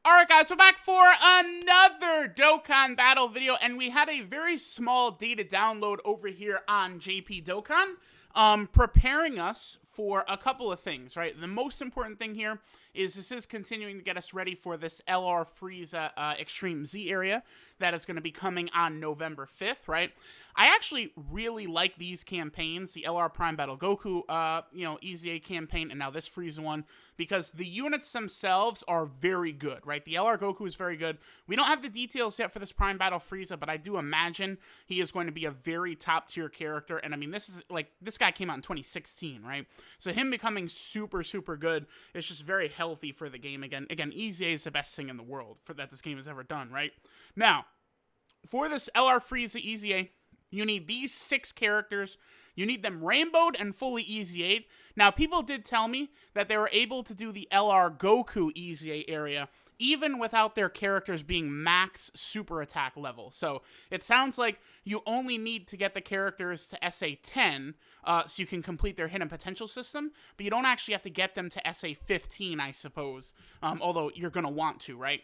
Alright guys, we're back for another Dokkan battle video, and we had a very small data download over here on JP Dokkan, preparing us for a couple of things, right? The most important thing here is this is continuing to get us ready for this LR Frieza Extreme Z area that is going to be coming on November 5th, right? I actually really like these campaigns, the LR Prime Battle Goku, EZA campaign, and now this Frieza one, because the units themselves are very good, right? The LR Goku is very good. We don't have the details yet for this Prime Battle Frieza, but I do imagine he is going to be a very top-tier character, and I mean, this guy came out in 2016, right? So him becoming super, super good is just very healthy for the game. Again, EZA is the best thing in the world that this game has ever done, right? Now, for this LR Frieza EZA, you need these 6 characters. You need them rainbowed and fully EZA'd. Now, people did tell me that they were able to do the LR Goku EZA area even without their characters being max super attack level. So it sounds like you only need to get the characters to SA 10 so you can complete their hidden potential system, but you don't actually have to get them to SA 15, I suppose, although you're going to want to, right?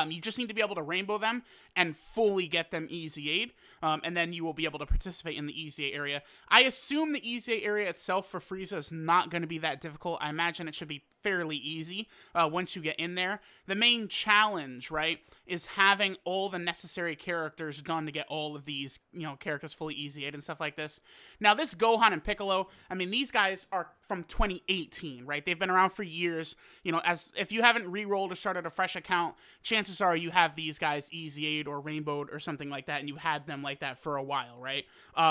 You just need to be able to rainbow them and fully get them EZA'd, and then you will be able to participate in the EZA area. I assume the EZA area itself for Frieza is not going to be that difficult. I imagine it should be fairly easy once you get in there. The main challenge, right, is having all the necessary characters done to get all of these, characters fully EZA'd and stuff like this. Now, this Gohan and Piccolo, I mean, these guys are from 2018, right? They've been around for years. As if you haven't re-rolled or started a fresh account, chances are you have these guys EZA'd or rainbowed or something like that, and you had them like that for a while, right?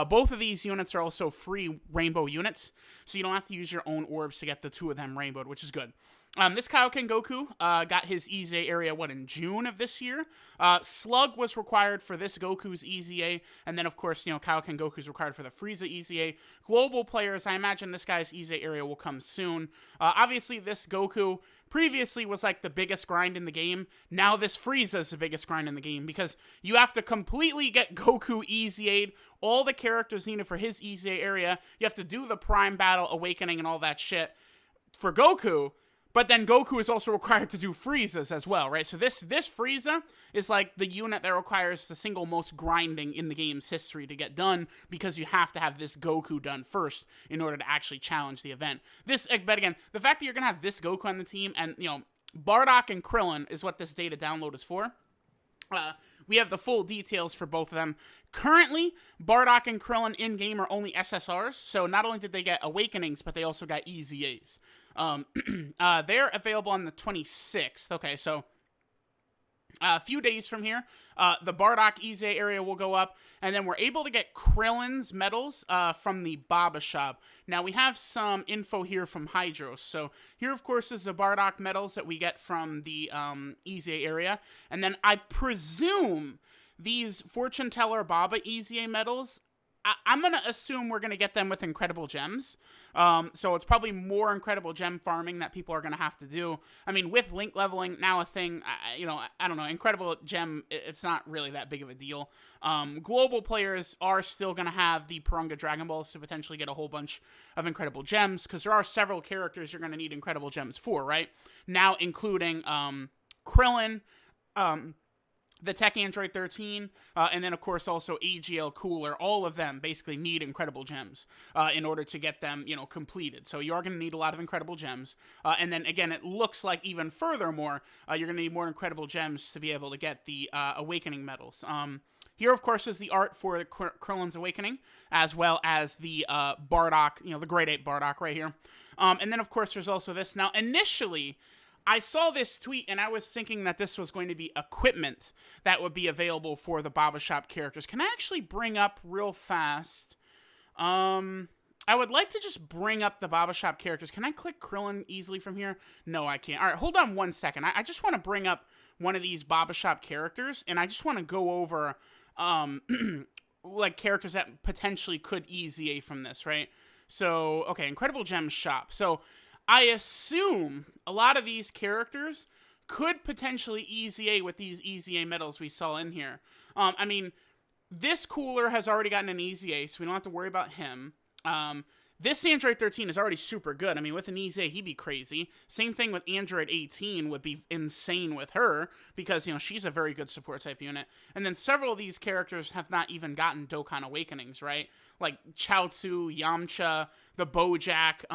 Both of these units are also free rainbow units, so you don't have to use your own orbs to get the 2 of them rainbowed, which is good. This Kaioken Goku got his EZA area, in June of this year? Slug was required for this Goku's EZA, and then, of course, Kaioken Goku's required for the Frieza EZA. Global players, I imagine this guy's EZA area will come soon. Obviously, this Goku previously was, the biggest grind in the game. Now this Frieza is the biggest grind in the game, because you have to completely get Goku EZA'd, all the characters needed for his EZA area. You have to do the Prime Battle, Awakening, and all that shit for Goku. But then Goku is also required to do Frieza's as well, right? So this Frieza is the unit that requires the single most grinding in the game's history to get done, because you have to have this Goku done first in order to actually challenge the event. But again, the fact that you're going to have this Goku on the team, and, Bardock and KRILLIN is what this data download is for. We have the full details for both of them. Currently, Bardock and KRILLIN in-game are only SSRs, so not only did they get Awakenings, but they also got EZAs. They're available on the 26th. Okay, so a few days from here, the Bardock EZA area will go up, and then we're able to get Krillin's medals from the Baba shop. Now, we have some info here from Hydros. So here, of course, is the Bardock medals that we get from the EZA area, and then I presume these Fortune Teller Baba EZA medals, I'm going to assume we're going to get them with Incredible Gems. So it's probably more Incredible Gem farming that people are going to have to do. I mean, with link leveling, now a thing, I don't know, Incredible Gem, it's not really that big of a deal. Global players are still going to have the Purunga Dragon Balls to potentially get a whole bunch of Incredible Gems, because there are several characters you're going to need Incredible Gems for, right? Now, including KRILLIN, the Tech Android 13, and then, of course, also AGL Cooler. All of them basically need Incredible Gems in order to get them, completed. So you are going to need a lot of Incredible Gems. And then, again, it looks like even furthermore, you're going to need more Incredible Gems to be able to get the Awakening medals. Here, of course, is the art for Krillin's Awakening, as well as the Bardock, the Great Ape Bardock right here. And then, of course, there's also this. Now, initially, I saw this tweet, and I was thinking that this was going to be equipment that would be available for the Baba Shop characters. Can I actually bring up real fast? I would like to just bring up the Baba Shop characters. Can I click Krillin easily from here? No, I can't. All right, hold on one second. I just want to bring up one of these Baba Shop characters, and I just want to go over, characters that potentially could EZA from this, right? So, okay, Incredible Gems Shop. So, I assume a lot of these characters could potentially EZA with these EZA medals we saw in here. I mean, this Cooler has already gotten an EZA, so we don't have to worry about him. This Android 13 is already super good. I mean, with an EZA, he'd be crazy. Same thing with Android 18 would be insane with her because, you know, she's a very good support type unit. And then several of these characters have not even gotten Dokkan Awakenings, right? Like Chaozu, Yamcha, the Bojack,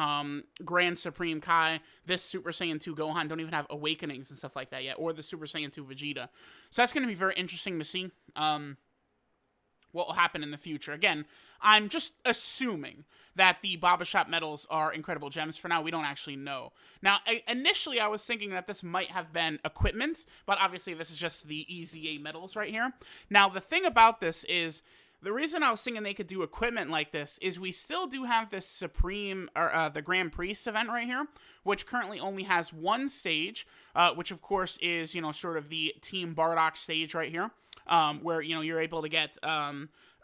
Grand Supreme Kai, this Super Saiyan 2 Gohan don't even have Awakenings and stuff like that yet, or the Super Saiyan 2 Vegeta. So that's going to be very interesting to see what will happen in the future. Again, I'm just assuming that the Baba Shop medals are incredible gems. For now, we don't actually know. Now, initially, I was thinking that this might have been equipment, but obviously this is just the EZA medals right here. Now, the thing about this is, the reason I was thinking they could do equipment like this is we still do have this Supreme, or the Grand Priest event right here, which currently only has one stage, which of course is, you know, sort of the Team Bardock stage right here. Where, you know, you're able to get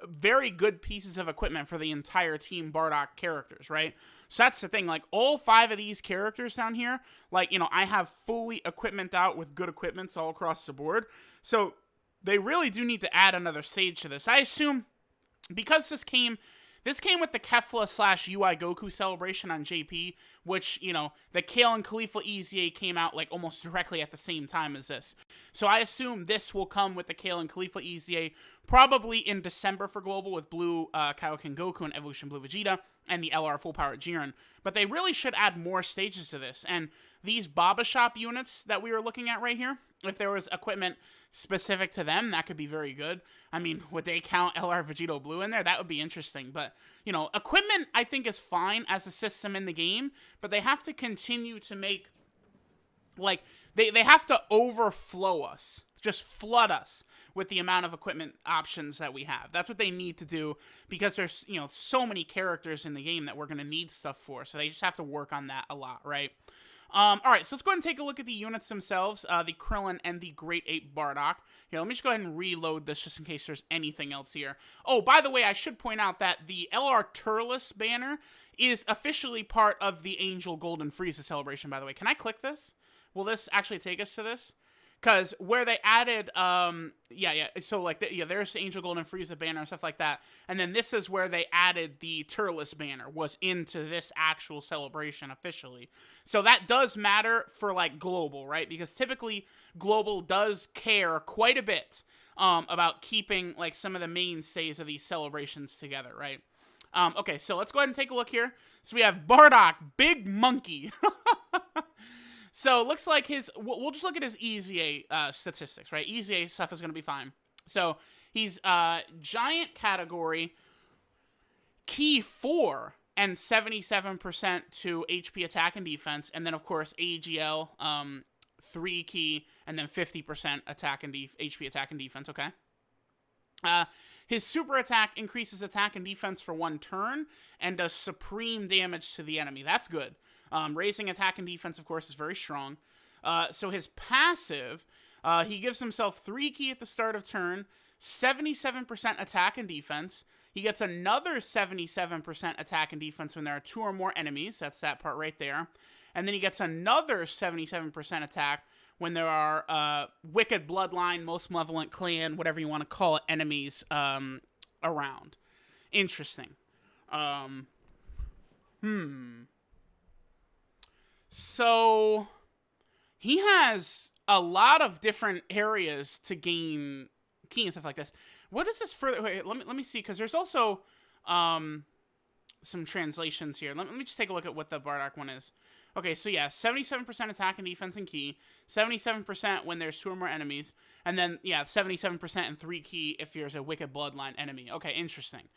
very good pieces of equipment for the entire Team Bardock characters, right? So that's the thing, like, all 5 of these characters down here, like, you know, I have fully equipment out with good equipments all across the board. So they really do need to add another stage to this. I assume, because this came with the Kefla / UI Goku celebration on JP, which, you know, the Kale and Khalifa EZA came out, like, almost directly at the same time as this. So I assume this will come with the Kale and Khalifa EZA, probably in December for Global with Blue Kaioken Goku and Evolution Blue Vegeta, and the LR Full Power Jiren. But they really should add more stages to this. And these Baba Shop units that we were looking at right here, if there was equipment specific to them, that could be very good. I mean, would they count LR Vegito Blue in there? That would be interesting. But, you know, equipment, I think, is fine as a system in the game, but they have to continue to make, like, they have to overflow us, just flood us with the amount of equipment options that we have. That's what they need to do, because there's, you know, so many characters in the game that we're going to need stuff for, so they just have to work on that a lot, right? Alright, so let's go ahead and take a look at the units themselves, the Krillin and the Great Ape Bardock. Here, let me just go ahead and reload this just in case there's anything else here. Oh, by the way, I should point out that the LR Turles banner is officially part of the Angel Golden Frieza celebration, by the way. Can I click this? Will this actually take us to this? Because where they added, so like, there's the Angel Golden Frieza banner and stuff like that. And then this is where they added the Turles banner, was into this actual celebration officially. So that does matter for, like, Global, right? Because typically, Global does care quite a bit about keeping, like, some of the mainstays of these celebrations together, right? Okay, so let's go ahead and take a look here. So we have Bardock, Big Monkey. So, it looks like we'll just look at his EZA statistics, right? EZA stuff is going to be fine. So, he's giant category, key 4, and 77% to HP attack and defense. And then, of course, AGL, 3 key, and then 50% attack and HP attack and defense, okay? His super attack increases attack and defense for 1 turn, and does supreme damage to the enemy. That's good. Raising attack and defense, of course, is very strong. So his passive, he gives himself 3 key at the start of turn, 77% attack and defense. He gets another 77% attack and defense when there are 2 or more enemies. That's that part right there. And then he gets another 77% attack when there are Wicked Bloodline, Most Malevolent Clan, whatever you want to call it, enemies around. Interesting. So, he has a lot of different areas to gain key and stuff like this. What is this further? Wait, let me see, because there's also some translations here. Let me just take a look at what the Bardock one is. Okay, so yeah, 77% attack and defense and key, 77% when there's 2 or more enemies, and then, yeah, 77% and 3 key if there's a Wicked Bloodline enemy. Okay, interesting.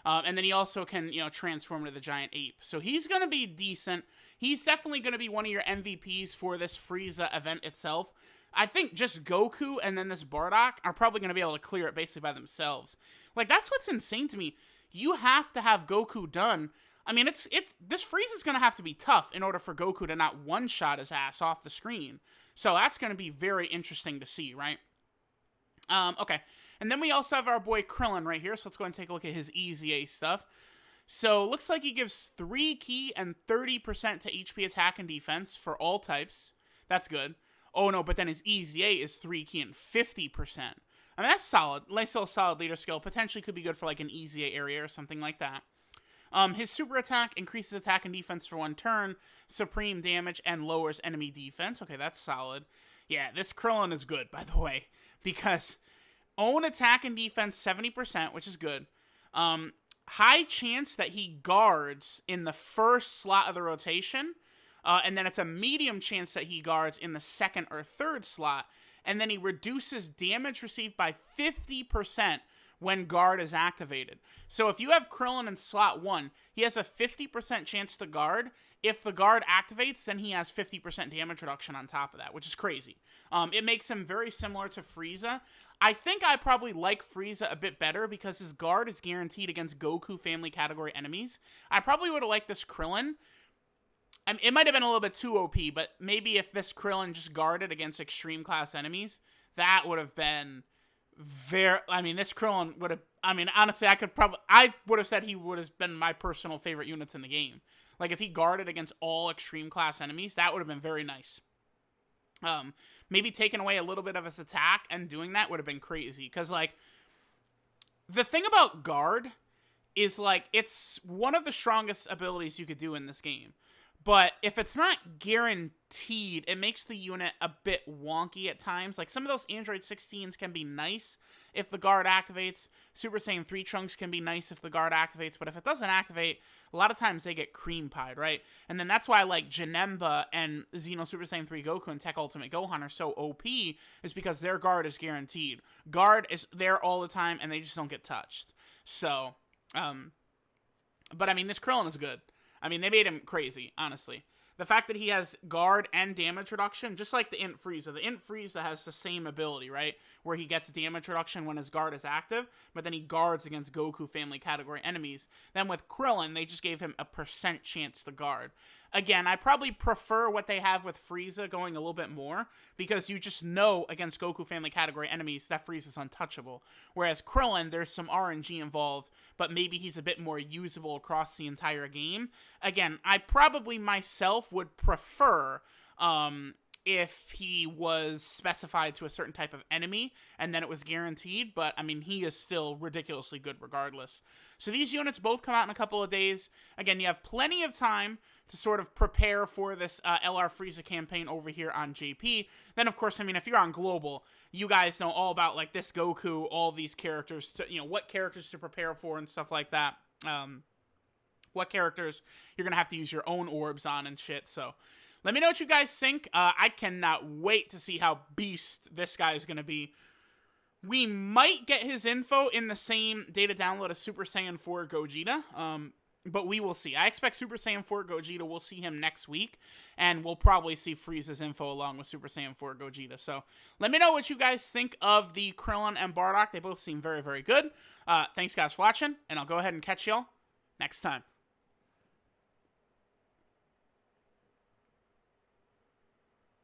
And then he also can, you know, transform into the giant ape. So he's going to be decent. He's definitely going to be one of your MVPs for this Frieza event itself. I think just Goku and then this Bardock are probably going to be able to clear it basically by themselves. Like, that's what's insane to me. You have to have Goku done. I mean, this Frieza's going to have to be tough in order for Goku to not one-shot his ass off the screen. So that's going to be very interesting to see, right? Okay. And then we also have our boy Krillin right here. So let's go ahead and take a look at his EZA stuff. So looks like he gives 3 key and 30% to HP attack and defense for all types. That's good. Oh no, but then his EZA is 3 key and 50%. I mean, that's solid. Nice little solid leader skill. Potentially could be good for like an EZA area or something like that. His super attack increases attack and defense for 1 turn, supreme damage, and lowers enemy defense. Okay, that's solid. Yeah, this Krillin is good, by the way, because own attack and defense 70%, which is good. High chance that he guards in the first slot of the rotation, and then it's a medium chance that he guards in the second or third slot, and then he reduces damage received by 50% when guard is activated. So if you have Krillin in slot 1, he has a 50% chance to guard. If the guard activates, then he has 50% damage reduction on top of that, which is crazy. It makes him very similar to Frieza. I think I probably like Frieza a bit better because his guard is guaranteed against Goku family category enemies. I probably would have liked this Krillin. I mean, it might have been a little bit too OP, but maybe if this Krillin just guarded against extreme class enemies, that would have been very... I mean, this Krillin would have... I mean, honestly, I would have said he would have been my personal favorite units in the game. Like, if he guarded against all extreme class enemies, that would have been very nice. Maybe taking away a little bit of his attack and doing that would have been crazy. Because, like, the thing about guard is, like, it's one of the strongest abilities you could do in this game. But if it's not guaranteed, it makes the unit a bit wonky at times. Like, some of those Android 16s can be nice if the guard activates. Super Saiyan 3 Trunks can be nice if the guard activates. But if it doesn't activate, a lot of times they get cream pied, right? And then that's why, like, Janemba and Xeno Super Saiyan 3 Goku and Tech Ultimate Gohan are so OP, is because their guard is guaranteed. Guard is there all the time, and they just don't get touched. So, but I mean, this Krillin is good. I mean, they made him crazy, honestly. The fact that he has guard and damage reduction, just like the Int Frieza. The Int Frieza has the same ability, right? Where he gets damage reduction when his guard is active, but then he guards against Goku family category enemies. Then with Krillin, they just gave him a % chance to guard. Again, I probably prefer what they have with Frieza going a little bit more, because you just know against Goku family category enemies that Frieza's untouchable. Whereas Krillin, there's some RNG involved, but maybe he's a bit more usable across the entire game. Again, I probably myself would prefer if he was specified to a certain type of enemy and then it was guaranteed, but I mean, he is still ridiculously good regardless. So these units both come out in a couple of days. Again, you have plenty of time to sort of prepare for this LR Frieza campaign over here on JP. Then, of course, I mean, if you're on Global, you guys know all about, like, this Goku, all these characters, you know, what characters to prepare for and stuff like that. What characters you're going to have to use your own orbs on and shit, so... Let me know what you guys think. I cannot wait to see how beast this guy is going to be. We might get his info in the same data download as Super Saiyan 4 Gogeta, but we will see. I expect Super Saiyan 4 Gogeta, we'll see him next week, and we'll probably see Frieza's info along with Super Saiyan 4 Gogeta. So let me know what you guys think of the Krillin and Bardock. They both seem very, very good. Thanks, guys, for watching, and I'll go ahead and catch y'all next time.